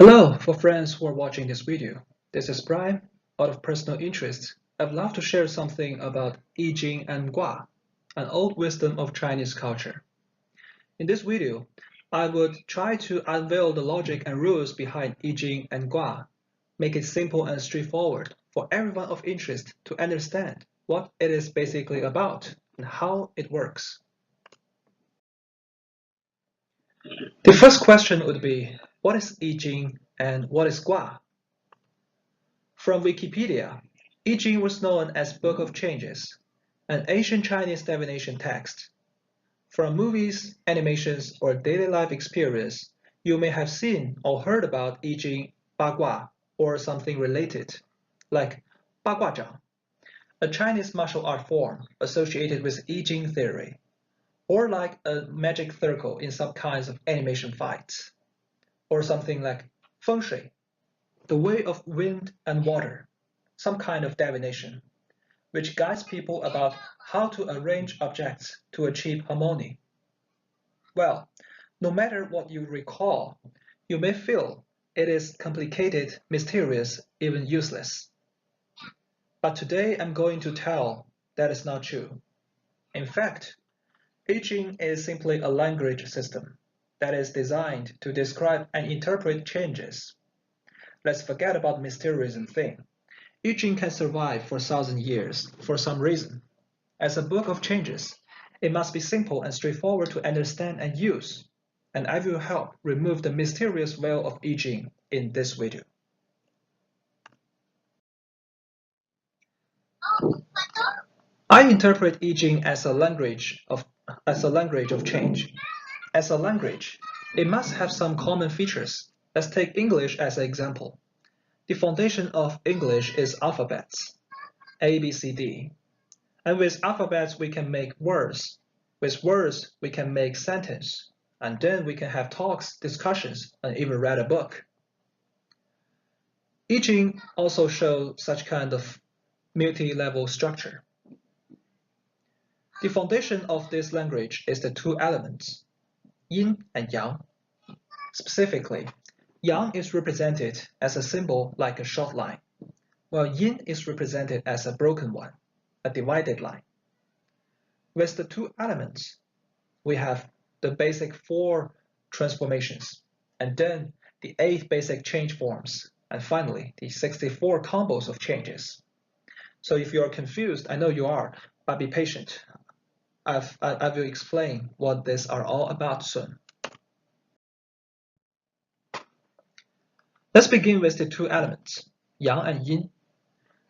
Hello, for friends who are watching this video. This is Brian. Out of personal interest, I'd love to share something about I Ching and Gua, an old wisdom of Chinese culture. In this video, I would try to unveil the logic and rules behind I Ching and Gua, make it simple and straightforward for everyone of interest to understand what it is basically about and how it works. The first question would be, what is I Ching and what is Gua? From Wikipedia, I Ching was known as Book of Changes, an ancient Chinese divination text. From movies, animations, or daily life experience, you may have seen or heard about I Ching, Bagua, or something related, like Baguazhang, a Chinese martial art form associated with I Ching theory, or like a magic circle in some kinds of animation fights, or something like Feng Shui, the way of wind and water, some kind of divination, which guides people about how to arrange objects to achieve harmony. Well, no matter what you recall, you may feel it is complicated, mysterious, even useless. But today I'm going to tell that is not true. In fact, I Ching is simply a language system that is designed to describe and interpret changes. Let's forget about mysterism thing. I Ching can survive for 1,000 years for some reason. As a book of changes, it must be simple and straightforward to understand and use, and I will help remove the mysterious veil of I Ching in this video. I interpret I Ching as a language of change. As a language, it must have some common features. Let's take English as an example. The foundation of English is alphabets, A, B, C, D. And with alphabets, we can make words. With words, we can make sentence. And then we can have talks, discussions, and even read a book. I Ching also shows such kind of multi-level structure. The foundation of this language is the two elements, yin and yang. Specifically, yang is represented as a symbol like a short line, while yin is represented as a broken one, a divided line. With the two elements, we have the basic 4 transformations, and then the 8 basic change forms, and finally the 64 combos of changes. So if you are confused, I know you are, but be patient. I will explain what these are all about soon. Let's begin with the two elements, yang and yin.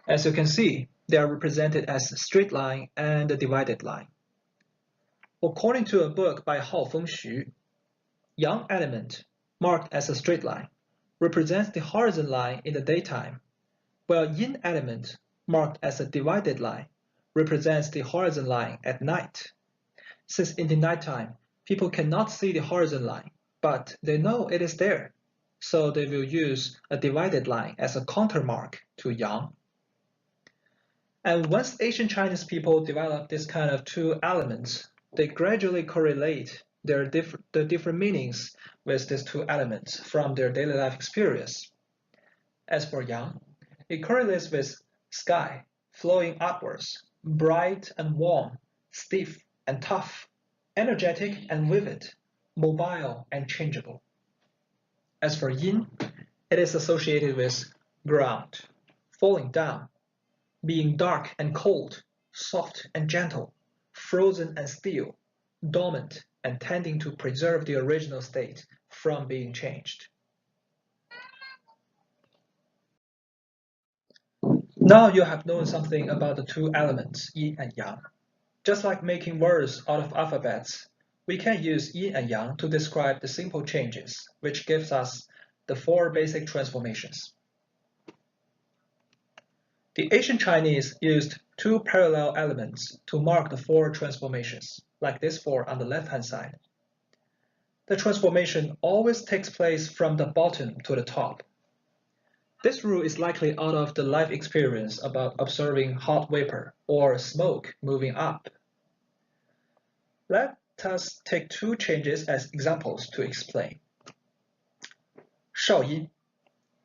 As you can see, they are represented as a straight line and a divided line. According to a book by Hao Fengxu, yang element, marked as a straight line, represents the horizon line in the daytime, while yin element, marked as a divided line, represents the horizon line at night. Since in the nighttime, people cannot see the horizon line, but they know it is there, so they will use a divided line as a countermark to yang. And once ancient Chinese people developed this kind of two elements, they gradually correlate the different meanings with these two elements from their daily life experience. As for yang, it correlates with sky, flowing upwards, bright and warm, stiff and tough, energetic and vivid, mobile and changeable. As for yin, it is associated with ground, falling down, being dark and cold, soft and gentle, frozen and still, dormant and tending to preserve the original state from being changed. Now you have known something about the two elements, yin and yang. Just like making words out of alphabets, we can use yin and yang to describe the simple changes, which gives us the 4 basic transformations. The ancient Chinese used 2 parallel elements to mark the 4 transformations, like this 4 on the left-hand side. The transformation always takes place from the bottom to the top. This rule is likely out of the life experience about observing hot vapor or smoke moving up. Let us take 2 changes as examples to explain. Shaoyin,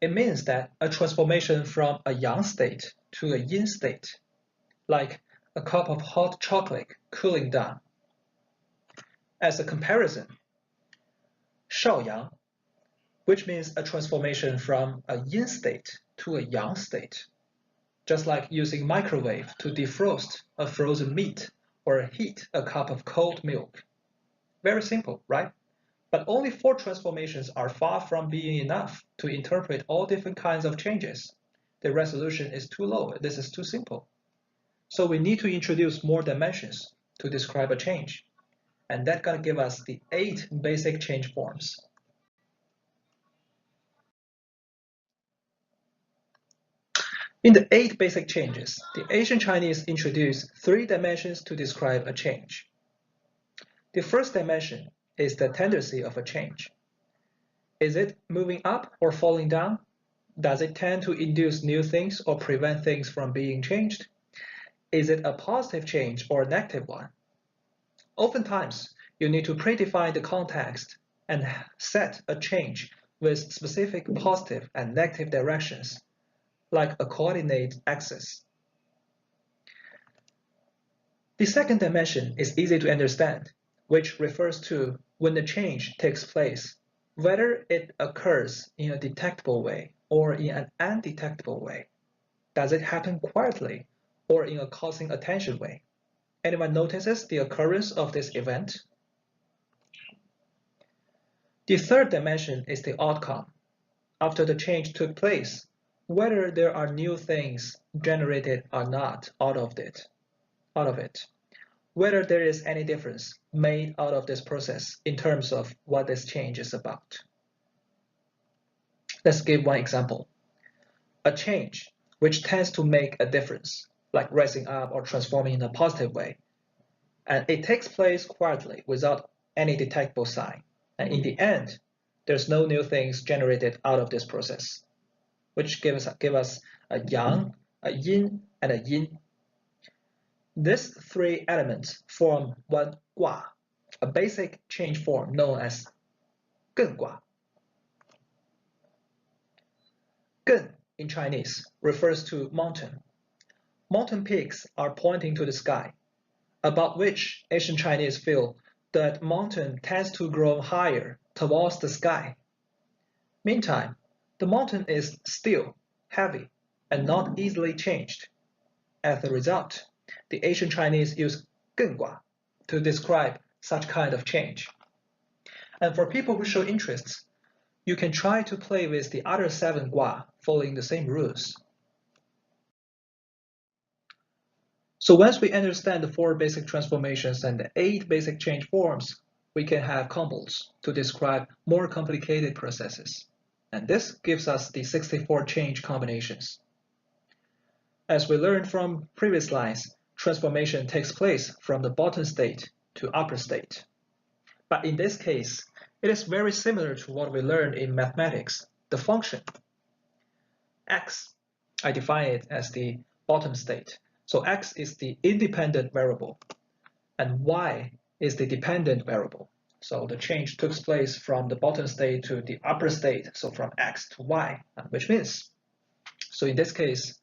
It means that a transformation from a yang state to a yin state, like a cup of hot chocolate cooling down. As a comparison, shaoyang, which means a transformation from a yin state to a yang state, just like using microwave to defrost a frozen meat or heat a cup of cold milk. Very simple, right? But only 4 transformations are far from being enough to interpret all different kinds of changes. The resolution is too low. This is too simple. So we need to introduce more dimensions to describe a change. And that's going to give us the 8 basic change forms. In the 8 basic changes, the ancient Chinese introduced 3 dimensions to describe a change. The first dimension is the tendency of a change. Is it moving up or falling down? Does it tend to induce new things or prevent things from being changed? Is it a positive change or a negative one? Oftentimes, you need to predefine the context and set a change with specific positive and negative directions, like a coordinate axis. The second dimension is easy to understand, which refers to when the change takes place, whether it occurs in a detectable way or in an undetectable way. Does it happen quietly or in a causing attention way? Anyone notices the occurrence of this event? The third dimension is the outcome. After the change took place, whether there are new things generated or not out of it, whether there is any difference made out of this process in terms of what this change is about. Let's give one example. A change which tends to make a difference, like rising up or transforming in a positive way, and it takes place quietly without any detectable sign. And in the end, there's no new things generated out of this process, which give us a yang, a yin, and a yin. These 3 elements form one gua, a basic change form known as gen gua. Gen in Chinese refers to mountain. Mountain peaks are pointing to the sky, about which ancient Chinese feel that mountain tends to grow higher towards the sky. Meantime, the mountain is still heavy and not easily changed. As a result, the ancient Chinese use gengua to describe such kind of change. And for people who show interests, you can try to play with the other 7 gua following the same rules. So once we understand the 4 basic transformations and the 8 basic change forms, we can have combos to describe more complicated processes. And this gives us the 64 change combinations. As we learned from previous slides, transformation takes place from the bottom state to upper state. But in this case, it is very similar to what we learned in mathematics, the function. X, I define it as the bottom state. So X is the independent variable, and Y is the dependent variable. So the change took place from the bottom state to the upper state, so from X to Y, which means, so in this case,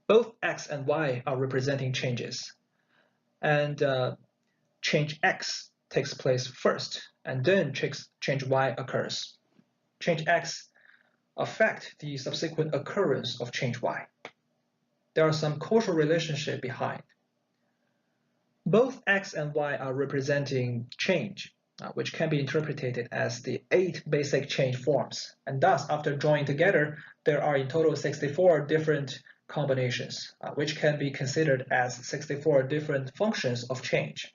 both X and Y are representing changes. And change X takes place first, and then change Y occurs. Change X affects the subsequent occurrence of change Y. There are some causal relationship behind. Both X and Y are representing change, which can be interpreted as the 8 basic change forms. And thus, after drawing together, there are in total 64 different combinations, which can be considered as 64 different functions of change.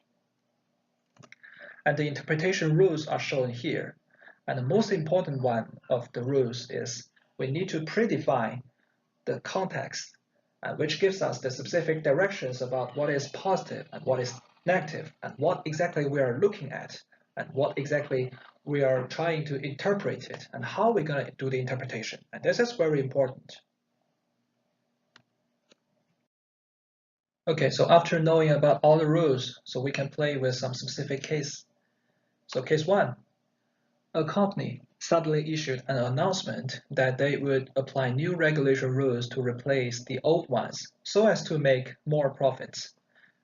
And the interpretation rules are shown here. And the most important one of the rules is we need to predefine the context, which gives us the specific directions about what is positive and what is negative, and what exactly we are looking at, and what exactly we are trying to interpret it, and how we're going to do the interpretation. And this is very important. Okay, so after knowing about all the rules, so we can play with some specific case. So case 1, a company suddenly issued an announcement that they would apply new regulation rules to replace the old ones so as to make more profits.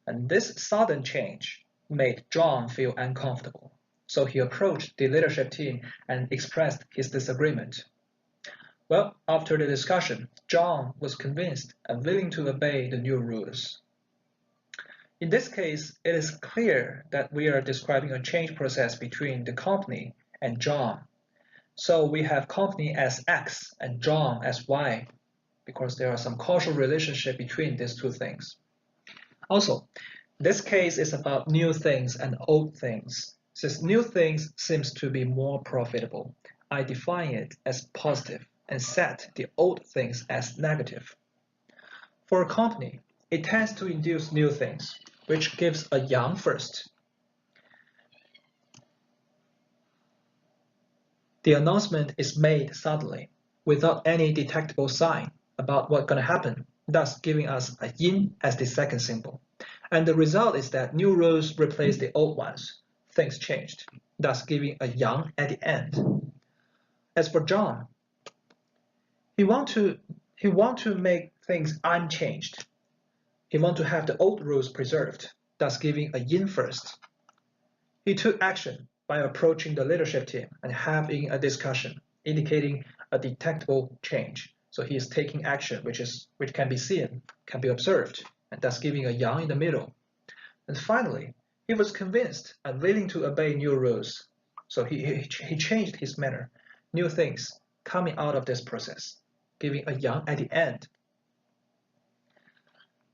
And this sudden change made John feel uncomfortable. So he approached the leadership team and expressed his disagreement. Well, after the discussion, John was convinced and willing to obey the new rules. In this case, it is clear that we are describing a change process between the company and John. So we have company as X and John as Y because there are some causal relationship between these two things. Also, this case is about new things and old things. Since new things seems to be more profitable, I define it as positive and set the old things as negative. For a company, it tends to induce new things, which gives a yang first. The announcement is made suddenly, without any detectable sign about what's going to happen, thus giving us a yin as the second symbol. And the result is that new rules replace the old ones. Things changed, thus giving a yang at the end. As for John, he want to make things unchanged. He want to have the old rules preserved, thus giving a yin first. He took action by approaching the leadership team and having a discussion, indicating a detectable change. So he is taking action which can be seen, can be observed, and thus giving a yang in the middle. And finally, he was convinced and willing to obey new rules. So he changed his manner, new things coming out of this process, giving a yang at the end.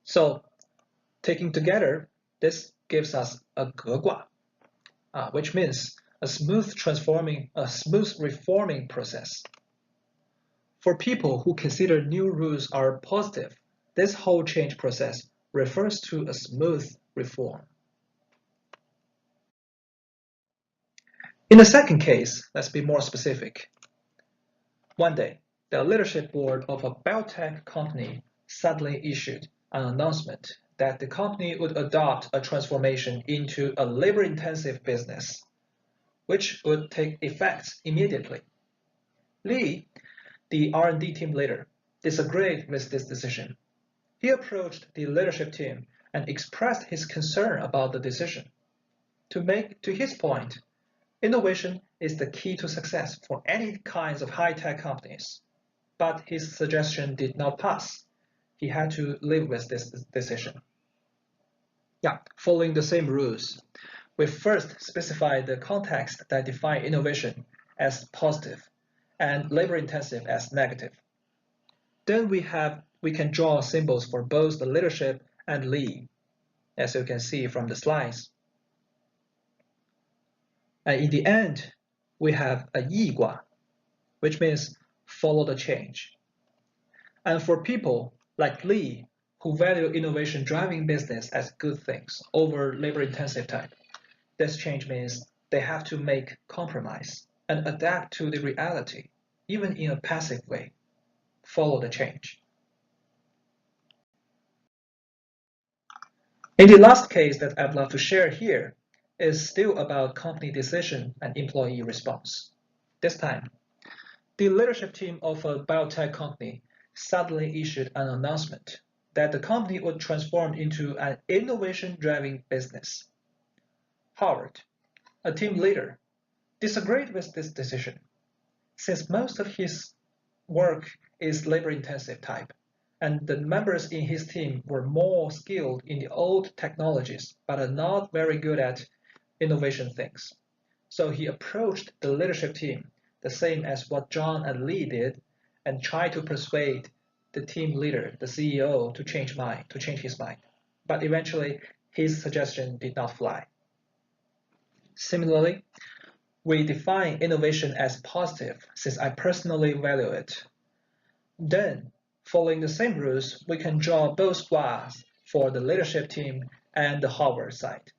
So taking together, this gives us a 革卦, which means a smooth reforming process. For people who consider new rules are positive, this whole change process refers to a smooth reform. In the second case, let's be more specific. One day, the leadership board of a biotech company suddenly issued an announcement that the company would adopt a transformation into a labor-intensive business, which would take effect immediately. Lee, the R&D team leader, disagreed with this decision. He approached the leadership team and expressed his concern about the decision. To his point, innovation is the key to success for any kinds of high-tech companies. But his suggestion did not pass. He had to live with this decision. Yeah, following the same rules. We first specify the context that define innovation as positive and labor-intensive as negative. Then we can draw symbols for both the leadership and Lee, as you can see from the slides. And in the end, we have a Yi Gua, which means follow the change. And for people like Lee, who value innovation driving business as good things over labor-intensive type, this change means they have to make compromise and adapt to the reality, even in a passive way. Follow the change. In the last case that I'd love to share here is still about company decision and employee response. This time, the leadership team of a biotech company suddenly issued an announcement that the company would transform into an innovation-driving business. Howard, a team leader, disagreed with this decision, since most of his work is labor-intensive type, and the members in his team were more skilled in the old technologies but are not very good at innovation things. So he approached the leadership team the same as what John and Lee did and tried to persuade the team leader, the CEO, to change his mind. But eventually, his suggestion did not fly. Similarly, we define innovation as positive since I personally value it. Then, following the same rules, we can draw both guas for the leadership team and the Harvard side,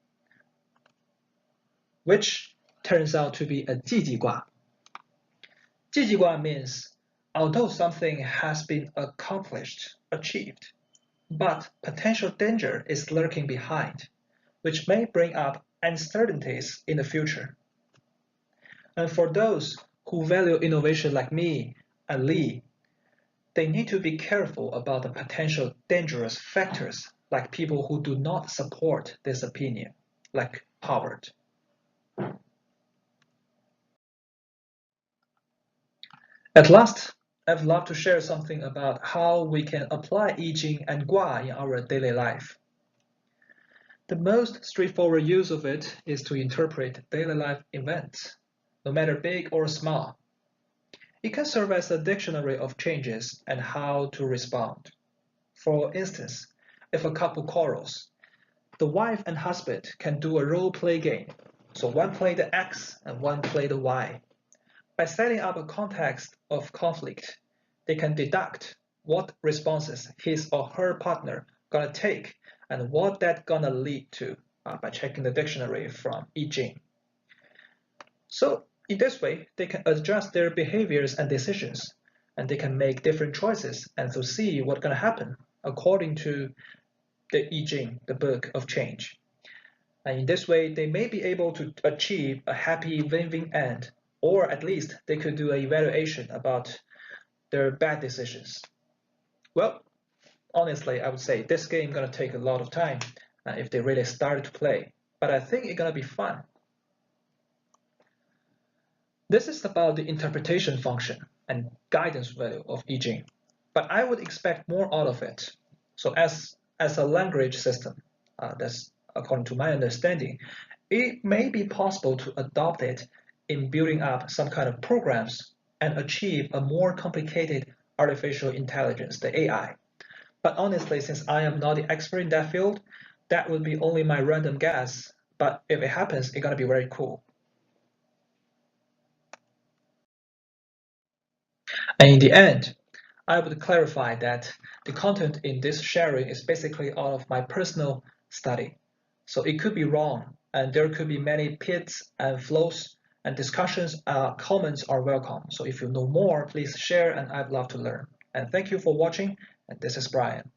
which turns out to be a Jiji gua. Jiji gua means although something has been achieved, but potential danger is lurking behind, which may bring up uncertainties in the future. And for those who value innovation like me and Lee, they need to be careful about the potential dangerous factors like people who do not support this opinion, like Harvard. At last, I'd love to share something about how we can apply I Ching and Gua in our daily life. The most straightforward use of it is to interpret daily life events, no matter big or small. It can serve as a dictionary of changes and how to respond. For instance, if a couple quarrels, the wife and husband can do a role play game. So one play the X and one play the Y. By setting up a context of conflict, they can deduct what responses his or her partner gonna take and what that gonna lead to by checking the dictionary from I Ching. So in this way, they can adjust their behaviors and decisions, and they can make different choices and to see what's gonna happen according to the I Ching, the book of change. And in this way, they may be able to achieve a happy win-win end, or at least they could do an evaluation about their bad decisions. Well, honestly, I would say this game gonna take a lot of time if they really started to play, but I think it's gonna be fun. This is about the interpretation function and guidance value of I Ching, but I would expect more out of it. So as a language system, that's according to my understanding, it may be possible to adopt it in building up some kind of programs and achieve a more complicated artificial intelligence, the AI. But honestly, since I am not the expert in that field, that would be only my random guess. But if it happens, it's gonna be very cool. And in the end, I would clarify that the content in this sharing is basically all of my personal study. So it could be wrong, and there could be many pits and flows, and discussions, comments are welcome. So if you know more, please share, and I'd love to learn. And thank you for watching, and this is Brian.